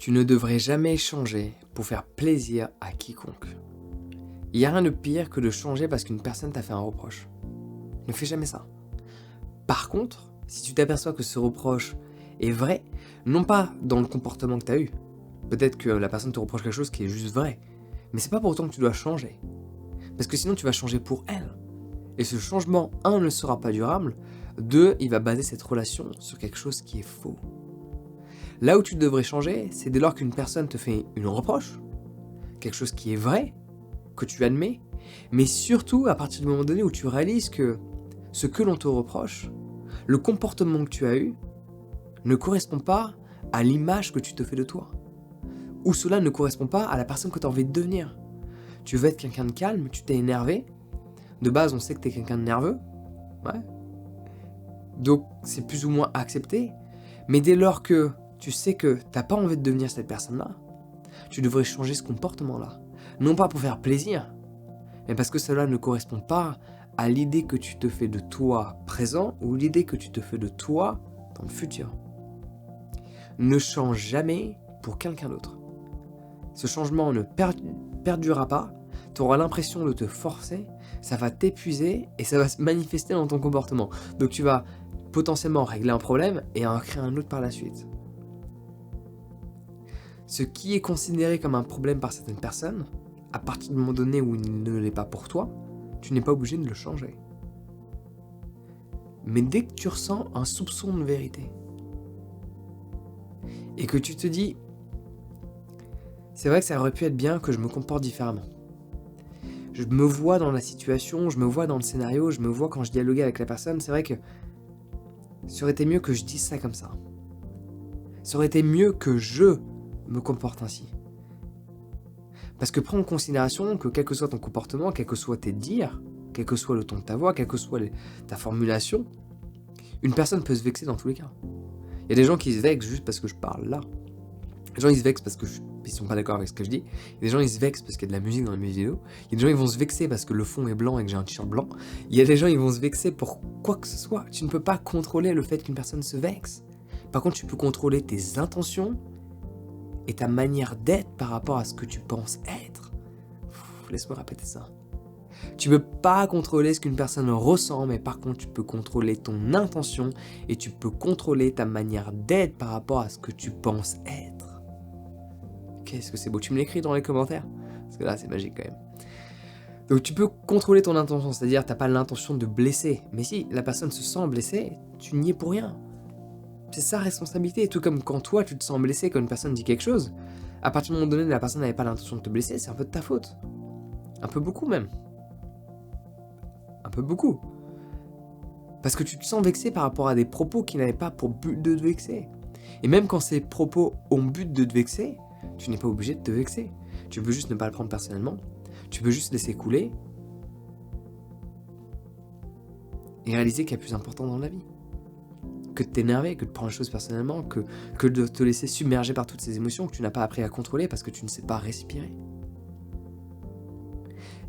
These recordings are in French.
Tu ne devrais jamais changer pour faire plaisir à quiconque. Il n'y a rien de pire que de changer parce qu'une personne t'a fait un reproche. Ne fais jamais ça. Par contre, si tu t'aperçois que ce reproche est vrai, non pas dans le comportement que tu as eu, peut-être que la personne te reproche quelque chose qui est juste vrai, mais c'est pas pour autant que tu dois changer. Parce que sinon tu vas changer pour elle. Et ce changement, 1, ne sera pas durable, 2, il va baser cette relation sur quelque chose qui est faux. Là où tu devrais changer, c'est dès lors qu'une personne te fait une reproche, quelque chose qui est vrai, que tu admets, mais surtout à partir du moment donné où tu réalises que ce que l'on te reproche, le comportement que tu as eu, ne correspond pas à l'image que tu te fais de toi. Ou cela ne correspond pas à la personne que tu as envie de devenir. Tu veux être quelqu'un de calme, tu t'es énervé. De base, on sait que tu es quelqu'un de nerveux. Ouais. Donc, c'est plus ou moins accepté. Mais dès lors que tu sais que tu n'as pas envie de devenir cette personne-là, tu devrais changer ce comportement-là. Non pas pour faire plaisir, mais parce que cela ne correspond pas à l'idée que tu te fais de toi présent ou l'idée que tu te fais de toi dans le futur. Ne change jamais pour quelqu'un d'autre. Ce changement ne perdurera pas, tu auras l'impression de te forcer, ça va t'épuiser et ça va se manifester dans ton comportement. Donc tu vas potentiellement régler un problème et en créer un autre par la suite. Ce qui est considéré comme un problème par certaines personnes, à partir du moment donné où il ne l'est pas pour toi, tu n'es pas obligé de le changer. Mais dès que tu ressens un soupçon de vérité, et que tu te dis, c'est vrai que ça aurait pu être bien que je me comporte différemment. Je me vois dans la situation, je me vois dans le scénario, je me vois quand je dialoguais avec la personne, c'est vrai que ça aurait été mieux que je dise ça comme ça. Ça aurait été mieux que je me comporte ainsi. Parce que prends en considération que quel que soit ton comportement, quel que soit tes dires, quel que soit le ton de ta voix, quelle que soit ta formulation, une personne peut se vexer dans tous les cas. Il y a des gens qui se vexent juste parce que je parle là. Les gens ils se vexent parce que ils sont pas d'accord avec ce que je dis. Il y a des gens ils se vexent parce qu'il y a de la musique dans mes vidéos. Il y a des gens ils vont se vexer parce que le fond est blanc et que j'ai un t-shirt blanc. Il y a des gens ils vont se vexer pour quoi que ce soit. Tu ne peux pas contrôler le fait qu'une personne se vexe. Par contre tu peux contrôler tes intentions et ta manière d'être par rapport à ce que tu penses être. Laisse-moi répéter ça. Tu peux pas contrôler ce qu'une personne ressent, mais par contre tu peux contrôler ton intention et tu peux contrôler ta manière d'être par rapport à ce que tu penses être. Qu'est-ce que c'est beau, tu me l'écris dans les commentaires, parce que là c'est magique quand même. Donc tu peux contrôler ton intention, c'est-à-dire t'as pas l'intention de blesser, mais si la personne se sent blessée, tu n'y es pour rien. C'est sa responsabilité, tout comme quand toi tu te sens blessé quand une personne dit quelque chose, à partir du moment donné la personne n'avait pas l'intention de te blesser, c'est un peu de ta faute. Un peu beaucoup même. Un peu beaucoup. Parce que tu te sens vexé par rapport à des propos qui n'avaient pas pour but de te vexer. Et même quand ces propos ont but de te vexer, tu n'es pas obligé de te vexer. Tu peux juste ne pas le prendre personnellement. Tu peux juste laisser couler. Et réaliser qu'il y a plus important dans la vie. Que de t'énerver, que de prendre les choses personnellement, que de te laisser submerger par toutes ces émotions que tu n'as pas appris à contrôler parce que tu ne sais pas respirer.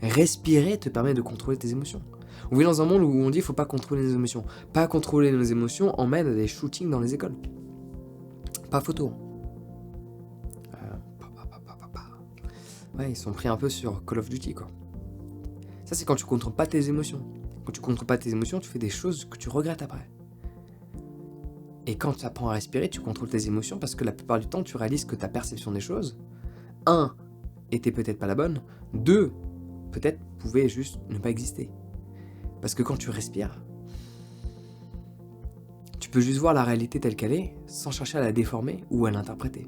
Respirer te permet de contrôler tes émotions. On vit dans un monde où on dit qu'il ne faut pas contrôler nos émotions. Pas contrôler nos émotions emmène à des shootings dans les écoles. Pas photo. Ouais, ils sont pris un peu sur Call of Duty, quoi. Ça, c'est quand tu contrôles pas tes émotions. Quand tu contrôles pas tes émotions, tu fais des choses que tu regrettes après. Et quand tu apprends à respirer, tu contrôles tes émotions parce que la plupart du temps, tu réalises que ta perception des choses, 1, était peut-être pas la bonne, 2, peut-être pouvait juste ne pas exister. Parce que quand tu respires, tu peux juste voir la réalité telle qu'elle est, sans chercher à la déformer ou à l'interpréter.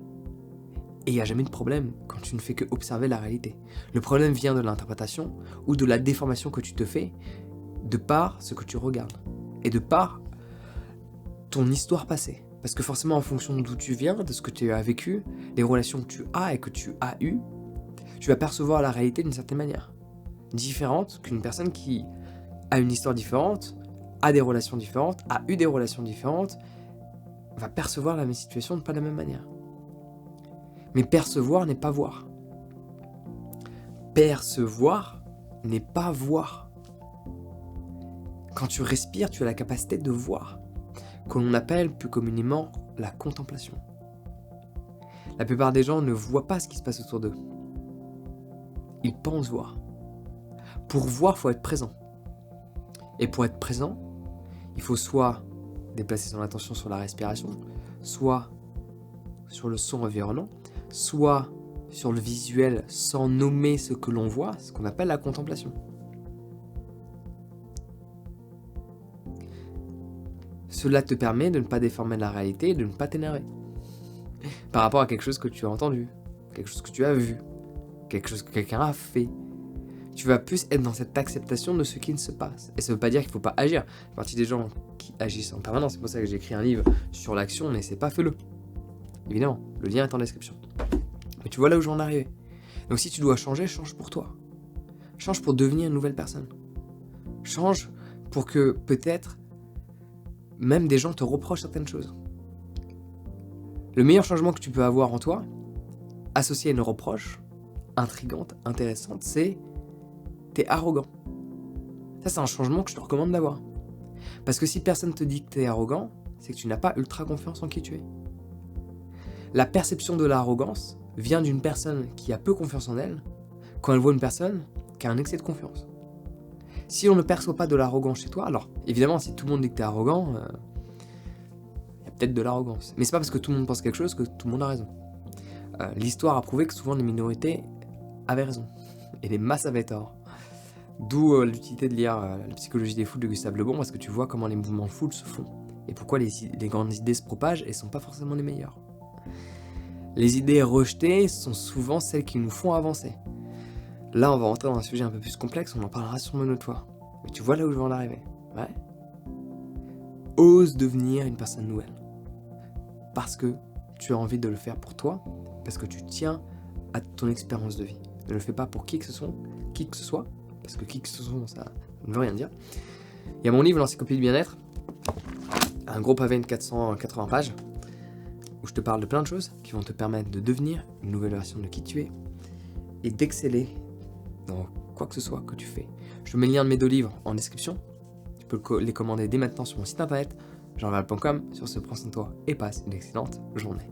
Et il n'y a jamais de problème quand tu ne fais que observer la réalité. Le problème vient de l'interprétation ou de la déformation que tu te fais de par ce que tu regardes. Et de par ton histoire passée. Parce que forcément, en fonction d'où tu viens, de ce que tu as vécu, les relations que tu as et que tu as eues, tu vas percevoir la réalité d'une certaine manière. Différente qu'une personne qui a une histoire différente, a des relations différentes, a eu des relations différentes, va percevoir la même situation de pas de la même manière. Mais percevoir n'est pas voir. Percevoir n'est pas voir. Quand tu respires, tu as la capacité de voir, que l'on appelle plus communément la contemplation. La plupart des gens ne voient pas ce qui se passe autour d'eux. Ils pensent voir. Pour voir, il faut être présent. Et pour être présent, il faut soit déplacer son attention sur la respiration, soit sur le son environnant, soit sur le visuel sans nommer ce que l'on voit, ce qu'on appelle la contemplation. Cela te permet de ne pas déformer la réalité et de ne pas t'énerver par rapport à quelque chose que tu as entendu, quelque chose que tu as vu, quelque chose que quelqu'un a fait. Tu vas plus être dans cette acceptation de ce qui ne se passe. Et ça ne veut pas dire qu'il ne faut pas agir. Il y a partie des gens qui agissent en permanence. C'est pour ça que j'ai écrit un livre sur l'action, mais c'est pas fais-le. Évidemment, le lien est en description. Mais tu vois là où je vais en arriver. Donc si tu dois changer, change pour toi. Change pour devenir une nouvelle personne. Change pour que peut-être même des gens te reprochent certaines choses. Le meilleur changement que tu peux avoir en toi, associé à une reproche intrigante, intéressante, c'est t'es arrogant. Ça, c'est un changement que je te recommande d'avoir. Parce que si personne te dit que t'es arrogant, c'est que tu n'as pas ultra confiance en qui tu es. La perception de l'arrogance vient d'une personne qui a peu confiance en elle quand elle voit une personne qui a un excès de confiance. Si on ne perçoit pas de l'arrogance chez toi, alors évidemment, si tout le monde dit que t'es arrogant, il y a peut-être de l'arrogance. Mais c'est pas parce que tout le monde pense quelque chose que tout le monde a raison. L'histoire a prouvé que souvent les minorités avaient raison et les masses avaient tort. D'où l'utilité de lire La psychologie des foules de Gustave Le Bon, parce que tu vois comment les mouvements de foule se font et pourquoi les grandes idées se propagent et sont pas forcément les meilleures. Les idées rejetées sont souvent celles qui nous font avancer. Là, on va rentrer dans un sujet un peu plus complexe, on en parlera sûrement une autre fois. Mais tu vois là où je vais en arriver. Ouais. Ose devenir une personne nouvelle. Parce que tu as envie de le faire pour toi, parce que tu tiens à ton expérience de vie. Ne le fais pas pour qui que ce soit, parce que qui que ce soit, ça ne veut rien dire. Il y a mon livre, l'Encyclopédie du bien-être, un gros pavé de 480 pages, où je te parle de plein de choses qui vont te permettre de devenir une nouvelle version de qui tu es et d'exceller dans quoi que ce soit que tu fais. Je te mets le lien de mes 2 livres en description. Tu peux les commander dès maintenant sur mon site internet, jeanval.com. Sur ce, prends soin de toi et passe une excellente journée.